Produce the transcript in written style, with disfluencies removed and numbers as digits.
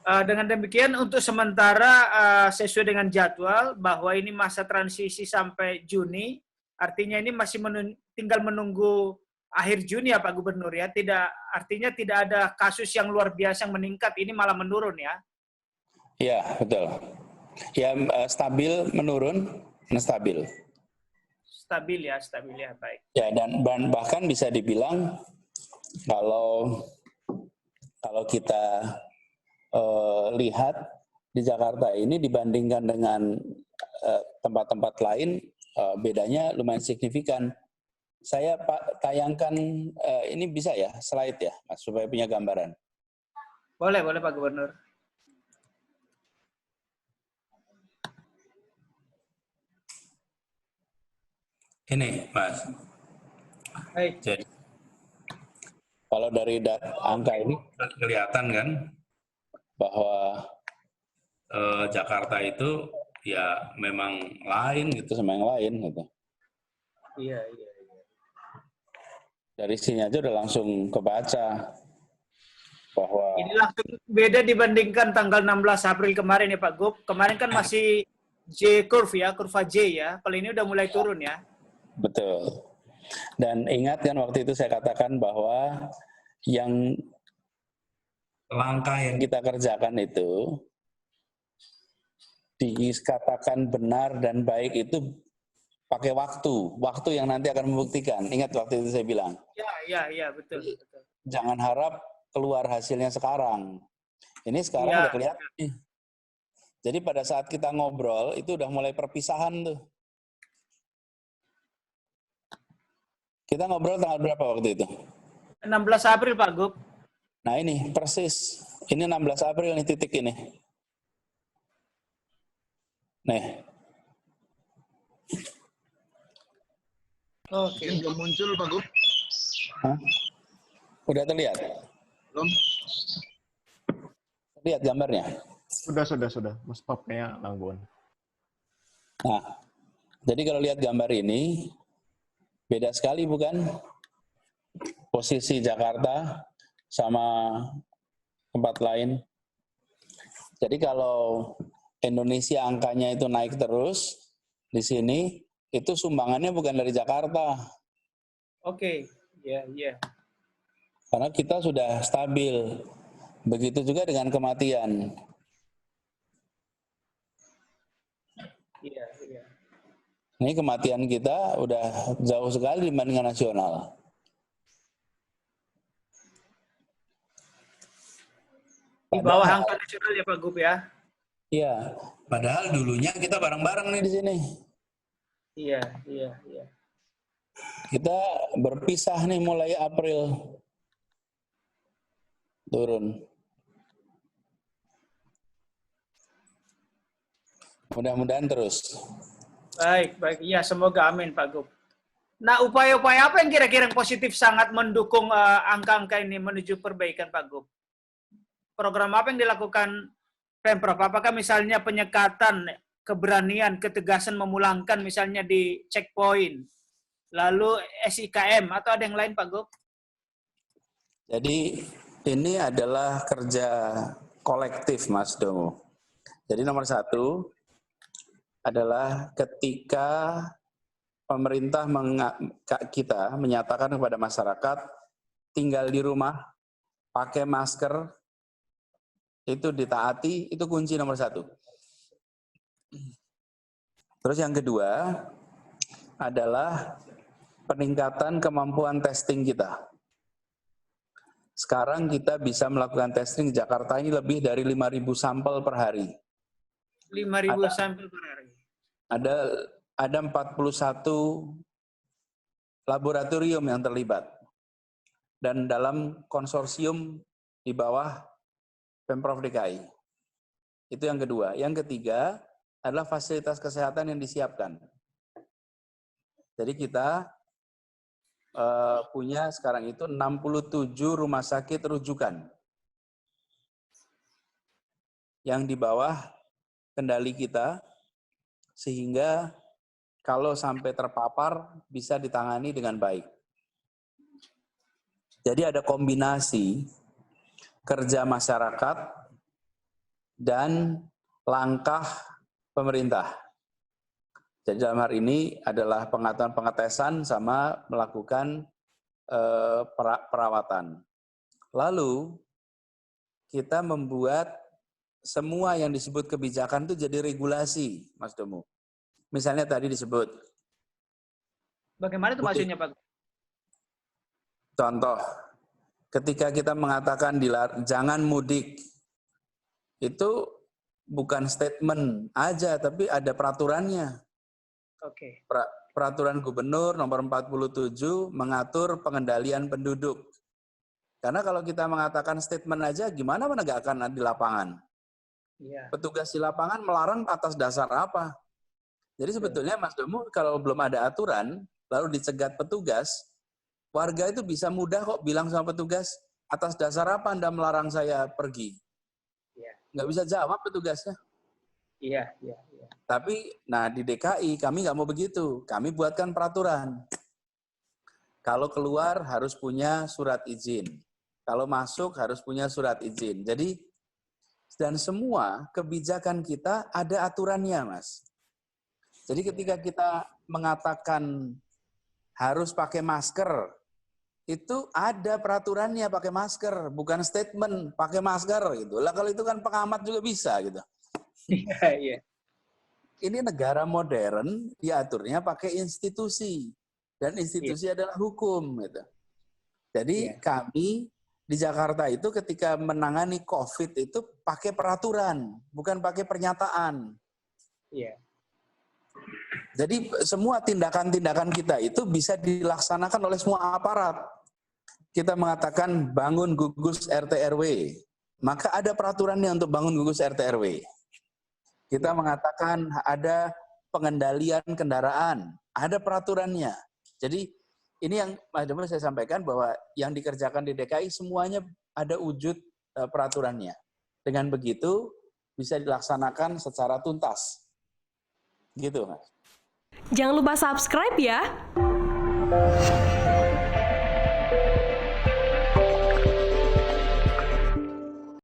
Dengan demikian untuk sementara sesuai dengan jadwal bahwa ini masa transisi sampai Juni, artinya ini masih tinggal menunggu akhir Juni ya Pak Gubernur ya. Artinya tidak ada kasus yang luar biasa yang meningkat, ini malah menurun ya. Iya, betul. Ya, stabil menurun, stabil. Stabil ya, baik. Ya, dan bahkan bisa dibilang kalau kita lihat di Jakarta ini dibandingkan dengan tempat-tempat lain, bedanya lumayan signifikan. Saya tayangkan ini bisa ya, slide ya, Mas, supaya punya gambaran. Boleh Pak Gubernur. Ini, Mas. Baik. Jadi, kalau dari angka ini kelihatan kan bahwa Jakarta itu ya memang lain gitu sama yang lain gitu. Iya. Dari sini aja udah langsung kebaca bahwa ini langsung beda dibandingkan tanggal 16 April kemarin ya Pak Gub. Kemarin kan masih J curve ya, kurva J ya. Kalau ini udah mulai turun ya. Betul. Dan ingat kan waktu itu saya katakan bahwa yang langkah yang kita kerjakan itu dikatakan benar dan baik itu pakai waktu yang nanti akan membuktikan. Ingat waktu itu saya bilang. Iya, betul. Jangan harap keluar hasilnya sekarang. Ini sekarang udah kelihatan nih. Jadi pada saat kita ngobrol itu udah mulai perpisahan tuh. Kita ngobrol tanggal berapa waktu itu? 16 April Pak Gub. Nah ini persis. Ini 16 April nih titik ini. Nih. Oke. Belum muncul Pak Gub. Hah? Udah terlihat? Belum. Lihat gambarnya? Sudah. Mas papnya gangguan. Nah, jadi kalau lihat gambar ini, beda sekali bukan? Posisi Jakarta sama tempat lain. Jadi kalau Indonesia angkanya itu naik terus, di sini itu sumbangannya bukan dari Jakarta. Oke, iya. Karena kita sudah stabil. Begitu juga dengan kematian. Iya. Ini kematian kita udah jauh sekali dibandingkan nasional. Di bawah angka nasional ya Pak Gub ya? Iya, padahal dulunya kita bareng-bareng nih di sini. Iya. Kita berpisah nih mulai April. Turun. Mudah-mudahan terus. Baik. Iya, semoga amin Pak Gub. Nah, upaya-upaya apa yang kira-kira positif sangat mendukung angka-angka ini menuju perbaikan Pak Gub? Program apa yang dilakukan Pemprov? Apakah misalnya penyekatan, keberanian, ketegasan memulangkan misalnya di checkpoint, lalu SIKM, atau ada yang lain Pak Gub? Jadi ini adalah kerja kolektif Mas Domo. Jadi nomor satu adalah ketika pemerintah kita menyatakan kepada masyarakat tinggal di rumah, pakai masker, itu ditaati, itu kunci nomor satu. Terus yang kedua adalah peningkatan kemampuan testing kita. Sekarang kita bisa melakukan testing di Jakarta ini lebih dari 5.000 sampel per hari. 5.000 sampel per hari. Ada 41 laboratorium yang terlibat. Dan dalam konsorsium di bawah Pemprov DKI. Itu yang kedua. Yang ketiga adalah fasilitas kesehatan yang disiapkan. Jadi kita punya sekarang itu 67 rumah sakit rujukan yang di bawah kendali kita, sehingga kalau sampai terpapar bisa ditangani dengan baik. Jadi ada kombinasi kerja masyarakat dan langkah pemerintah. Jadi dalam hari ini adalah pengaturan pengetesan sama melakukan perawatan. Lalu kita membuat semua yang disebut kebijakan itu jadi regulasi, Mas Domo. Misalnya tadi disebut. Bagaimana itu maksudnya, Pak? Contoh, ketika kita mengatakan jangan mudik, itu bukan statement aja, tapi ada peraturannya. Oke. Peraturan Gubernur nomor 47 mengatur pengendalian penduduk. Karena kalau kita mengatakan statement aja, gimana menegakkan di lapangan? Iya. Petugas di lapangan melarang atas dasar apa? Jadi sebetulnya Mas Domo, kalau belum ada aturan, lalu dicegat petugas, warga itu bisa mudah kok bilang sama petugas, atas dasar apa Anda melarang saya pergi? Iya. Nggak bisa jawab petugasnya. Iya. Tapi, nah di DKI kami nggak mau begitu. Kami buatkan peraturan. Kalau keluar harus punya surat izin. Kalau masuk harus punya surat izin. Jadi, dan semua kebijakan kita ada aturannya, Mas. Jadi ketika kita mengatakan harus pakai masker, itu ada peraturannya pakai masker, bukan statement pakai masker gitu. Lah kalau itu kan pengamat juga bisa gitu. Iya. Ini negara modern diaturnya pakai institusi dan institusi adalah hukum gitu. Jadi kami di Jakarta itu ketika menangani COVID itu pakai peraturan, bukan pakai pernyataan. Iya. Jadi semua tindakan-tindakan kita itu bisa dilaksanakan oleh semua aparat. Kita mengatakan bangun gugus RT RW, maka ada peraturannya untuk bangun gugus RT RW. Kita mengatakan ada pengendalian kendaraan, ada peraturannya. Jadi ini yang Mas Domo saya sampaikan bahwa yang dikerjakan di DKI semuanya ada wujud peraturannya. Dengan begitu bisa dilaksanakan secara tuntas. Gitu, Mas. Jangan lupa subscribe ya.